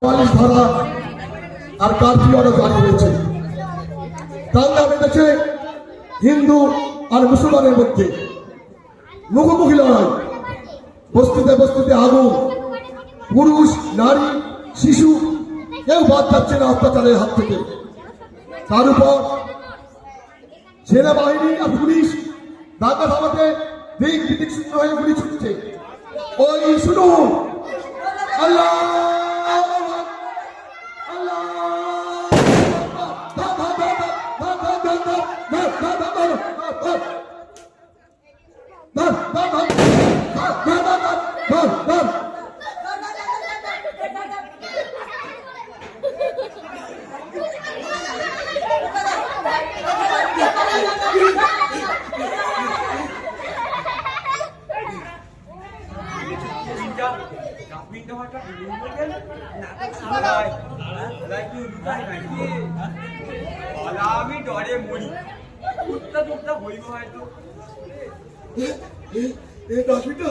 ধারা আর কারফিউ আরো জারি হয়েছে। দাঙ্গা বেঁধেছে হিন্দু আর মুসলমানের মধ্যে, মুখোমুখি লড়াই, বস্তিতে বস্তিতে আগুন, পুরুষ নারী শিশু কেউ বাদ যাচ্ছে না অত্যাচারের হাত থেকে। তার উপর সেনাবাহিনী আর পুলিশ দাঙ্গা থামাতে দিক বিদিক শূন্য হয়ে গুলি ছুটছে। ওই শুনুন, আল্লাহ আমি ডরে মরি উঠতে উঠতে হইব হয়তো ডাস্টবিনটা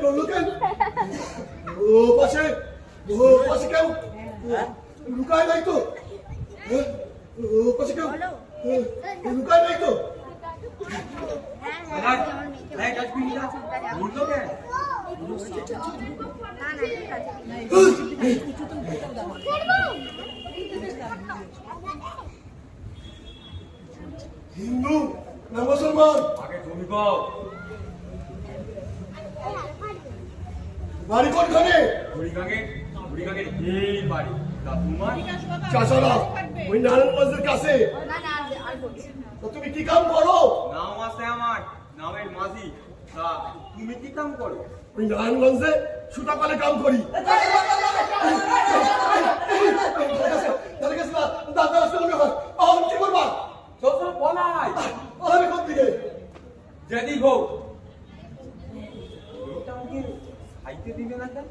ডরলো কেন? ও পাশে কেউ লুকায় নাই তো? ও পাশে কেউ লুকায় নাই তো? হিন্দু না মুসলমান? আগে তুমি কও বাড়ি কোনখানে? বুড়িগাঙ্গে এই বাড়ি। তা তোমার? চাচারা ওই নারায়ণগঞ্জের কাছে। তো তুমি কি কাম করো? নাম আছে আমার, নামের মাঝি। তা তুমি কি কাম করো? ওই নারায়ণগঞ্জে সুতাকলে কাম করি। দাদা আসতে মনে হয় কি করবা? শ্বশুর বলাই আমি কোন দিকে যেদিক হোক খাইতে দিবে না কেন?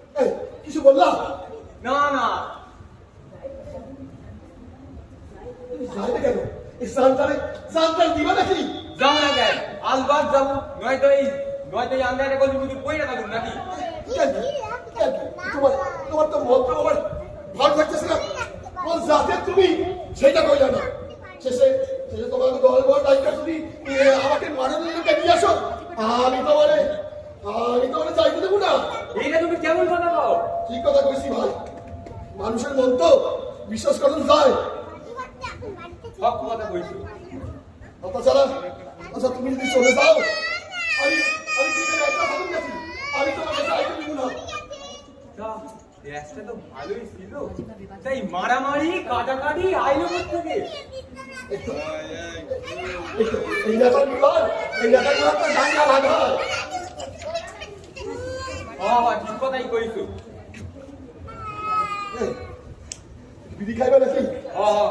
কিছু বললাম না না যাইবে কেন? এই সান্তারে দিবা নাকি? যাও না কেন? আলবাদ যাবো, নয়তো এই আন্দারে গলি বুঝি পয়রা থাকুন নাকি? তোমার তো মন্ত্র আমার ভালো লাগতেছে না। কোন জাতে তুমি সেটা কইলা না। শেষে তোমাকে দল বল ডাইকা তুমি আমাকে মারানোর লোকে নিয়ে আসো। আমি তোমারে যাইতে দেবো না। এইটা তুমি কেমন কথা কও? ঠিক কথা কইছি ভাই। মানুষের মন তো বিশ্বাস করুন যায়। সব কথা কইছো। আচ্ছা তুমি যদি চলে যাও আমি তোমাকে যাইতে দেবো না। দেশটা তো ভালোই ছিল, তাই মারামারি কাটাকাটি আইলো থেকে। এই নেতাগুলো তো দাঙ্গা বাঁধায়। ঠিক কথাই কইছো। বিড়ি খাইবে নাকি?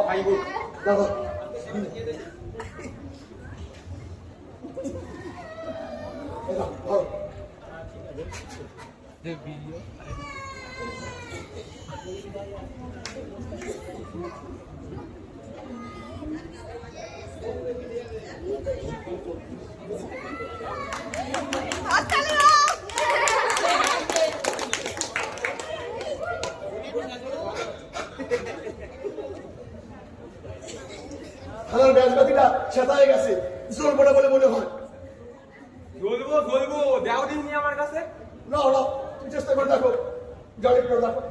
খাইব। দাদা আমার ব্যাসবাতিটা সেটাই গেছে, জ্বলবো না বলে মনে হয়। জ্বলবো দেও দিনই আমার কাছে। না তুমি চেষ্টা করে দেখো, জলে করে দেখো।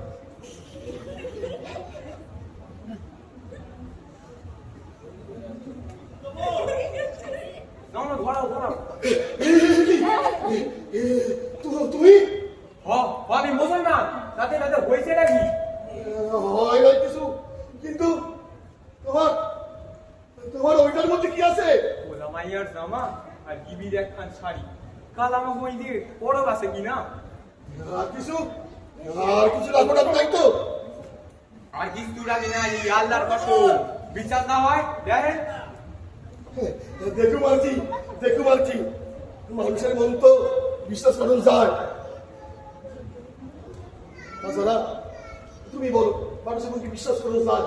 ধরাও তুমি আমি মুসলমান, তাতে হয়েছে নাকি? হয় কিছু, কিন্তু তোমার ওইটার মধ্যে কি আছে? ওলা মাইয়ার জামা আর গিবির একখান শাড়ি। কাল আমার বই দিয়ে পরব আছে কিনা? আর কিছু লাগবে না তাই তো? আর কিছু লাগে না, এই আল্লাহর কসম বিচার না হয় দেখেন। দেখু মারছি মানুষের মন তো বিশ্বাস করুন যায়। তাছাড়া তুমি বলো মানুষের মনকে বিশ্বাস করুন যায়?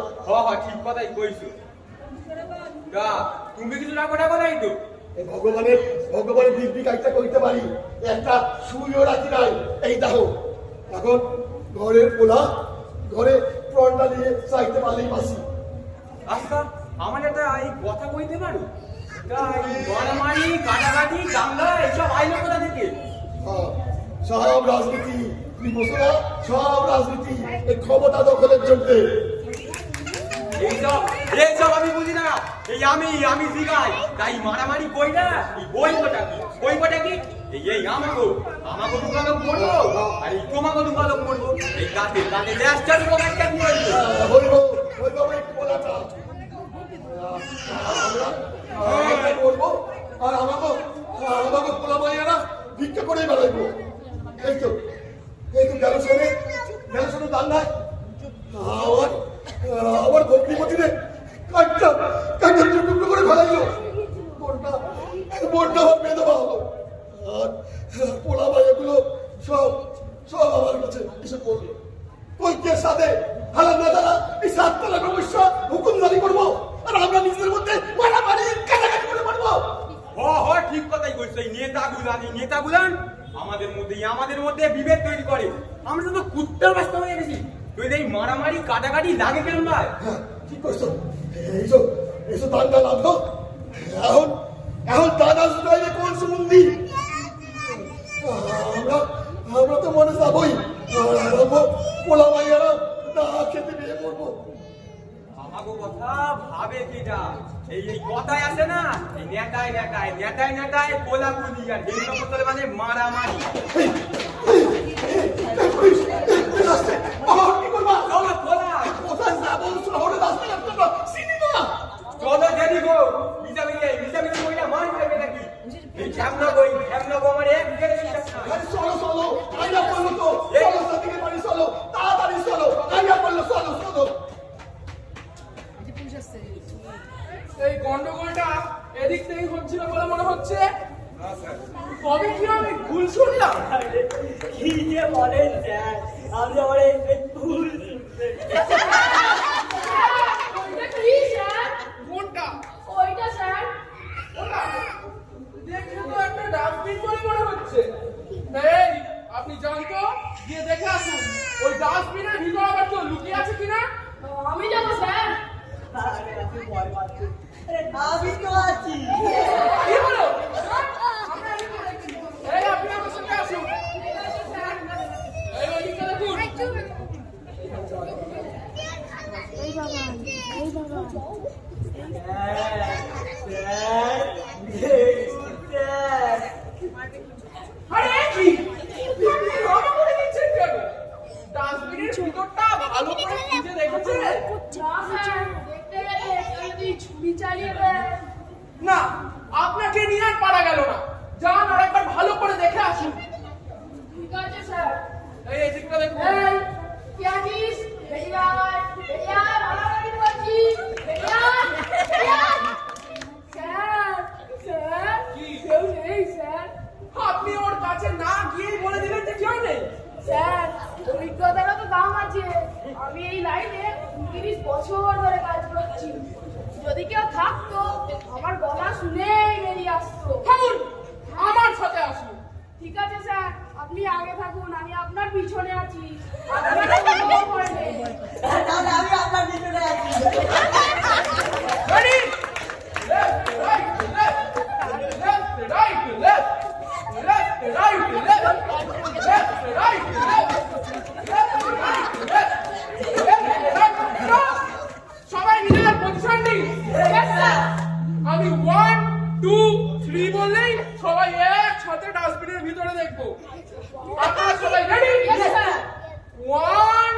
ঠিক কথাই কইছো। তুমি কিছু না কথা নাই তো? ভগবানের দিব্যি কাজটা করতে পারি, একটা সুইও রাখি নাই। এই দেখো এখন ঘরের পোলা ঘরে প্রাণটা নিয়ে চাইতে পারলেই বাসি। আচ্ছা আমার একটা এই কথা কইতে পারো তাই মারামারি কাটাকাটি দাঙ্গা এসব আইলো কোথা থেকে? সব রাজনীতি, তুমি বসো না, সব রাজনীতি এই ক্ষমতা দখলের জন্য। এইসব আমি বুঝি না। এই আমি শিখাই তাই মারামারি কই না। এই বইটা কি এই আমাকে দুকালো পড়বো আর এই তোমাকে দুকালো পড়বো। এই কাতে ল্যাস্টার একটা দিয়ে হইব ওই পোলাটা আমরা করবো আর আমাকে পোলা মাইয়ারা ভিক্ষা করেই বেড়াইবো। এই তো গেল শোনে দান্নায় আবার ভক্তি মতিরে কাটটা টুকরো করে ফেলাইলো। বোনটা আমার বেদবা হলো আর পোলা মাইয়াগুলো সব আমার কাছে এসে পড়লো। ঐক্যের সাথে হালাল নেতারা এই 7 তলা সমস্যা হুকুম জারি করবো আর আমরা নিজেদের মধ্যে মারামারি কাটাকাটি করে মারবো। ঠিক কথাই কইছো। এই নেতাগুলান আমাদের মধ্যে বিভেদ তৈরি করে। আমরা তো কুত্তার বাস্তা হয়ে গেছি। তুই এই মারামারি কাটাকাটি লাগে কেন ভাই? ঠিক করছো। এইসব দাঙ্গা লাগলো। এখন দাদা শুধাইলে কোন সুমন্দি? আমরা তো মনে যাবই। পোলা মাইয়ারা না খেতে বিয়ে করবো। আমাকে কথা ভাবে কিটা? এই কথাই আছে না, এই নেটায় কোলাকুলি আর এই সকল মানে মারামারি। কি করবা? চলো খোলা কোথায় যাবো? শহরে রাস্তা রাস্তা চিনি না। চলো জেনি গো মিশামিশি কইরা মার খাইবে নাকি? এই ঝামনা আমার এক গেলে বিশ্বাস না। চলো আইয়া বললো তো চলো সাদিকে বাড়ি চলো তাড়াতাড়ি চলো আইয়া বললো চলো। এই গন্ডগোলটা এদিক থেকে হচ্ছিল বলে মনে হচ্ছে। তবে কি আমি ভুল শুনলাম? কি যে বলেন স্যার, আমি আমার এই ভুল ওইটা কি স্যার? কোনটা? ওইটা স্যার। ওটা দেখে তো একটা ডাস্টবিন বলে মনে হচ্ছে। এই আপনি যান তো, গিয়ে দেখে আসুন ওই ডাস্টবিনের ভিতরে আবার কেউ লুকিয়ে আছে কিনা। আমি যাবো স্যার। আমি ভয় পাচ্ছি। আমি তো আছি। কি হলো? আমরা এই করে দেখছি। এই আপনি আমার সাথে আসুন। এই ওইদিকে দেখুন। আরে কি? আপনি রওনা করে দিচ্ছেন কেন? ডাস্টবিনের ভিতরটা ভালো করে খুঁজে দেখেছেন? না স্যার, দেখতে গেলে কেউ যদি ছুরি চালিয়ে দেয়। না, আপনাকে নিয়ে আর পারা গেল না। যান আর একবার ভালো করে দেখে আসুন। ঠিক আছে স্যার। এই দিকটা দেখুন। এই क्या चीज? भैया भाड़ा गाड़ी बची। भैया স্যার কি? কেউ নেই স্যার। আপনি ওর কাছে না গিয়ে বলে দিলেন যে কেউ নেই। স্যার অভিজ্ঞতারও তো দাম আছে। আমি এই লাইনে 30 বছর ধরে কাজ করছি। যদি কেউ থাকতো আমার গলা শুনেই বেরিয়ে আসতো। থামুন, আমার সাথে আসুন। ঠিক আছে স্যার, আপনি আগে থাকুন, আমি আপনার পিছনে আছি। আপনার কোনো ভয় নেই। তাহলে আমি আপনার ভিতরে আছি। Ready? Left, right, left. Left, right, left. Left, right, left. Left, right, left. Left, right, left. Left, right, left. সবাই নিজেদের পজিশন নিন। Yes, sir. আমি 1, 2, 3 বললেই সবাই একসাথে ডাস্টবিনের ভিতরে দেখবো। আপনারা সবাই রেডি? Yes, sir. 1,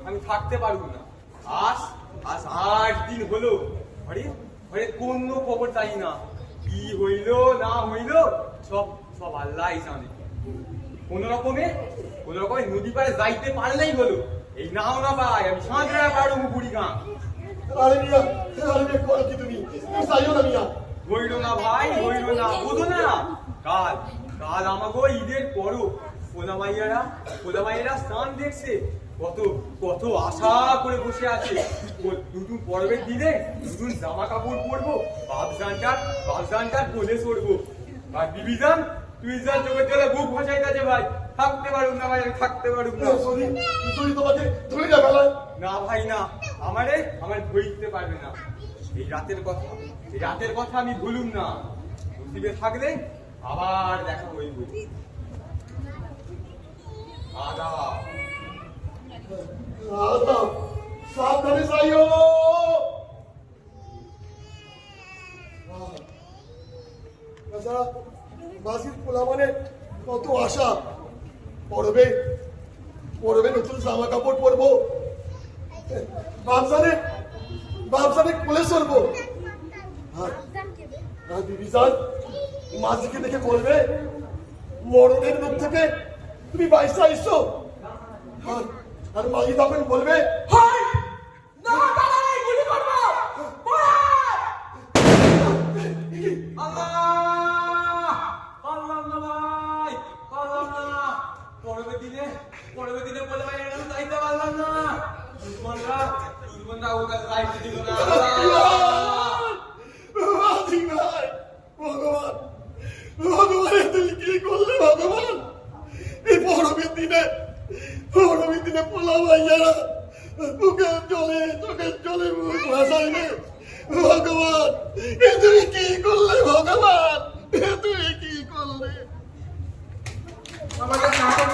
আমি থাকতে পারবো না। আজ 8 দিন হলো ঘরে কোনো খবর চাই না, কি হইল না হইল সব আল্লাহ জানে। কোন রকমে নদী পাড়ে যাইতে পারলেই হলো, এই নাও না ভাই আমি সাঁতরা পারবো বুড়ি গাঁ। হইল না ভাই, হইল না, বোঝো না? কাল আমাকে ঈদের পরও পোলামাইয়েরা স্নান দেখছে, কত আশা করে বসে আছে। নতুন পর্বের দিনে নতুন জামা কাপড় পরবো, বাপজানটার কোলে চড়বো। আর বিবিজান তুই যা চোখের জলে বুক ভাসাই গেছে ভাই, থাকতে পারুক না ভাই, আমি থাকতে পারুক না। না ভাই না, আমার ধরতে পারবে না। এই রাতের কথা আমি ভুলুম না। নসিবে থাকলে আবার দেখা হইব। সাবধানে যাইও। তাছাড়া মাসির পোলা মানে কত আশা, পড়বে পড়বে, নতুন জামা কাপড় পরবো, বাপসানে কোলে সরবো। আর বিবি যান মাসিকে দেখে বলবে মরণের মুখ থেকে তুমি বাইসা এসছো। আর মাঝি তখন বলবে হাই না দাদা এই গুলি করব আল্লাহ পারলাম না ভাই, পারলাম না। পরবে দিনে বলে ভাই এরকম যাইতে পারলাম না। দুশ্মনরা ওটা যাইতে দিল না। মাঝি ভাই, ভগবান ভগবান তুমি কি করলে ভগবান? এই পরবের দিনে পোলা ভাইয়ারা চোখের জলে মুখ ভাসাইলে ভগবান, এ তুমি কি করলে